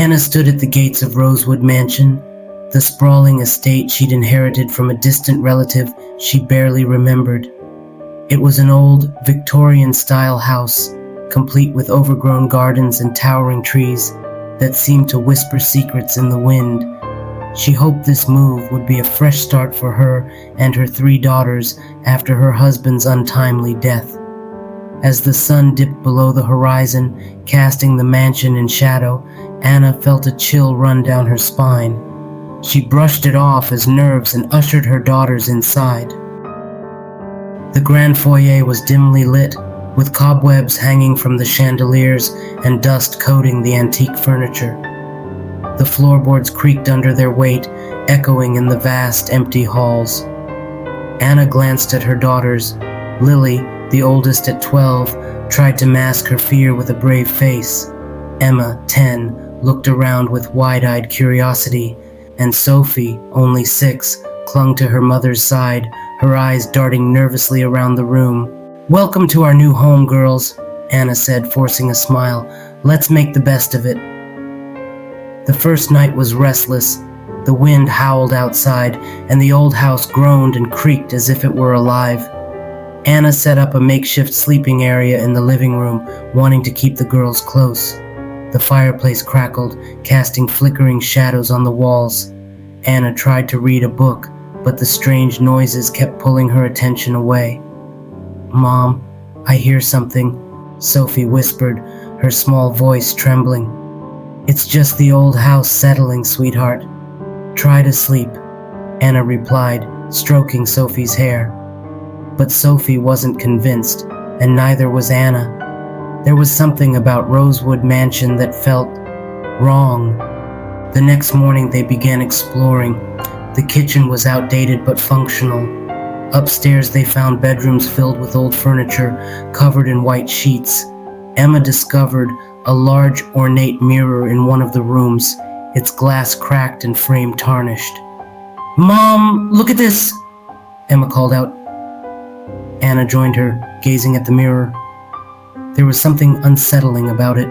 Anna stood at the gates of Rosewood Mansion, the sprawling estate she'd inherited from a distant relative she barely remembered. It was an old, Victorian-style house, complete with overgrown gardens and towering trees that seemed to whisper secrets in the wind. She hoped this move would be a fresh start for her and her 3 daughters after her husband's untimely death. As the sun dipped below the horizon, casting the mansion in shadow, Anna felt a chill run down her spine. She brushed it off as nerves and ushered her daughters inside. The grand foyer was dimly lit, with cobwebs hanging from the chandeliers and dust coating the antique furniture. The floorboards creaked under their weight, echoing in the vast, empty halls. Anna glanced at her daughters. Lily, the oldest at 12, tried to mask her fear with a brave face. Emma, 10, looked around with wide-eyed curiosity, and Sophie, only 6, clung to her mother's side, her eyes darting nervously around the room. "Welcome to our new home, girls," Anna said, forcing a smile. "Let's make the best of it." The first night was restless. The wind howled outside, and the old house groaned and creaked as if it were alive. Anna set up a makeshift sleeping area in the living room, wanting to keep the girls close. The fireplace crackled, casting flickering shadows on the walls. Anna tried to read a book, but the strange noises kept pulling her attention away. "Mom, I hear something," Sophie whispered, her small voice trembling. "It's just the old house settling, sweetheart. Try to sleep," Anna replied, stroking Sophie's hair. But Sophie wasn't convinced, and neither was Anna. There was something about Rosewood Mansion that felt wrong. The next morning they began exploring. The kitchen was outdated but functional. Upstairs they found bedrooms filled with old furniture, covered in white sheets. Emma discovered a large ornate mirror in one of the rooms, its glass cracked and frame tarnished. "Mom, look at this!" Emma called out. Anna joined her, gazing at the mirror. There was something unsettling about it.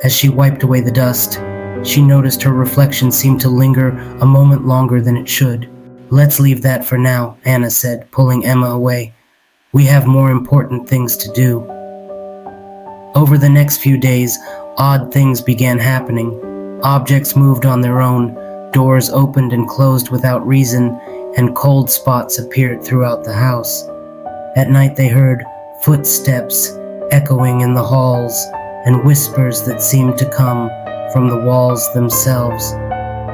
As she wiped away the dust, she noticed her reflection seemed to linger a moment longer than it should. "Let's leave that for now," Anna said, pulling Emma away. "We have more important things to do." Over the next few days, odd things began happening. Objects moved on their own, doors opened and closed without reason, and cold spots appeared throughout the house. At night they heard footsteps echoing in the halls, and whispers that seemed to come from the walls themselves.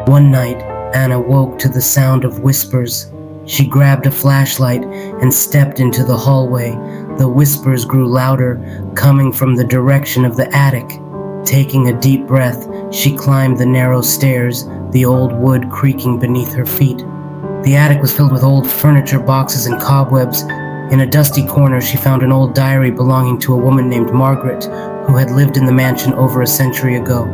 One night, Anna woke to the sound of whispers. She grabbed a flashlight and stepped into the hallway. The whispers grew louder, coming from the direction of the attic. Taking a deep breath, she climbed the narrow stairs, the old wood creaking beneath her feet. The attic was filled with old furniture, boxes, and cobwebs. In a dusty corner, she found an old diary belonging to a woman named Margaret, who had lived in the mansion over a century ago.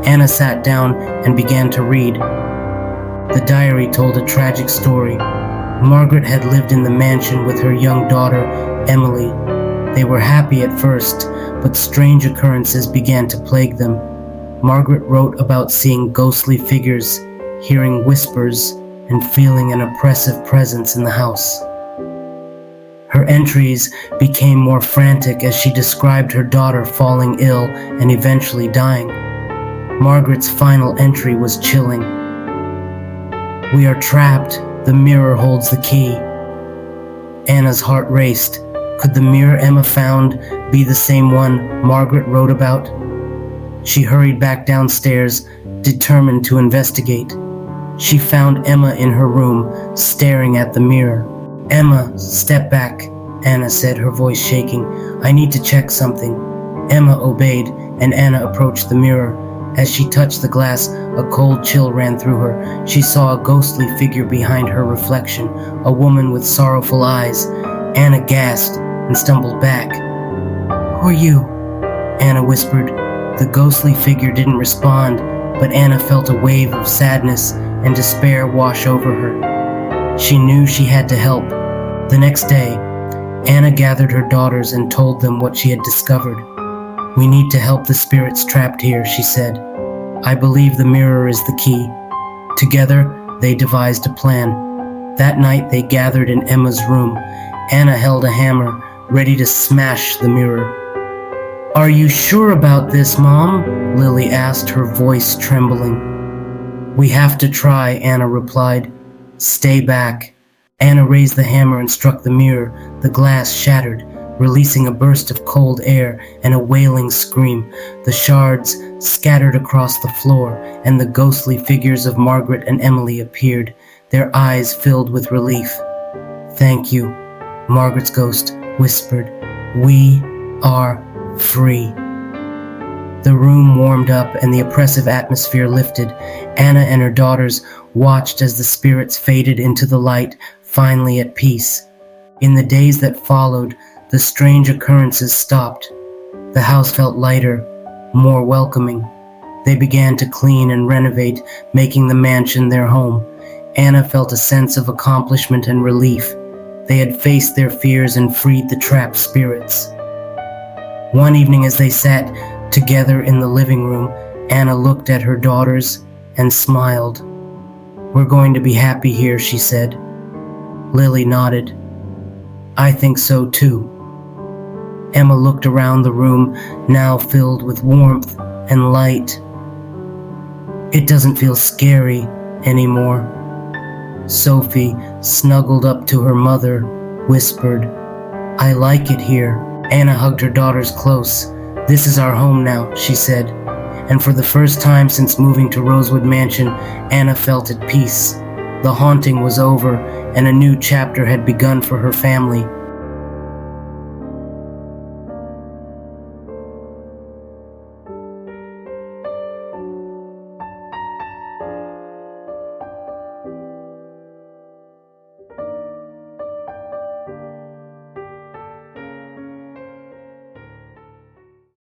Anna sat down and began to read. The diary told a tragic story. Margaret had lived in the mansion with her young daughter, Emily. They were happy at first, but strange occurrences began to plague them. Margaret wrote about seeing ghostly figures, hearing whispers, and feeling an oppressive presence in the house. Her entries became more frantic as she described her daughter falling ill and eventually dying. Margaret's final entry was chilling. "We are trapped. The mirror holds the key." Anna's heart raced. Could the mirror Emma found be the same one Margaret wrote about? She hurried back downstairs, determined to investigate. She found Emma in her room, staring at the mirror. "Emma, step back," Anna said, her voice shaking. "I need to check something." Emma obeyed, and Anna approached the mirror. As she touched the glass, a cold chill ran through her. She saw a ghostly figure behind her reflection, a woman with sorrowful eyes. Anna gasped and stumbled back. "Who are you?" Anna whispered. The ghostly figure didn't respond, but Anna felt a wave of sadness and despair wash over her. She knew she had to help. The next day, Anna gathered her daughters and told them what she had discovered. "We need to help the spirits trapped here," she said. I believe the mirror is the key. Together, they devised a plan. That night, they gathered in Emma's room. Anna held a hammer, ready to smash the mirror. "Are you sure about this, Mom?" Lily asked, her voice trembling. "We have to try," Anna replied. "Stay back." Anna raised the hammer and struck the mirror. The glass shattered, releasing a burst of cold air and a wailing scream. The shards scattered across the floor, and the ghostly figures of Margaret and Emily appeared, their eyes filled with relief. "Thank you," Margaret's ghost whispered. "We are free." The room warmed up and the oppressive atmosphere lifted. Anna and her daughters watched as the spirits faded into the light, finally at peace. In the days that followed, the strange occurrences stopped. The house felt lighter, more welcoming. They began to clean and renovate, making the mansion their home. Anna felt a sense of accomplishment and relief. They had faced their fears and freed the trapped spirits. One evening as they sat together in the living room, Anna looked at her daughters and smiled. "We're going to be happy here," she said. Lily nodded. "I think so too." Emma looked around the room, now filled with warmth and light. "It doesn't feel scary anymore." Sophie, snuggled up to her mother, whispered, "I like it here." Anna hugged her daughters close. "This is our home now," she said. And for the first time since moving to Rosewood Mansion, Anna felt at peace. The haunting was over, and a new chapter had begun for her family.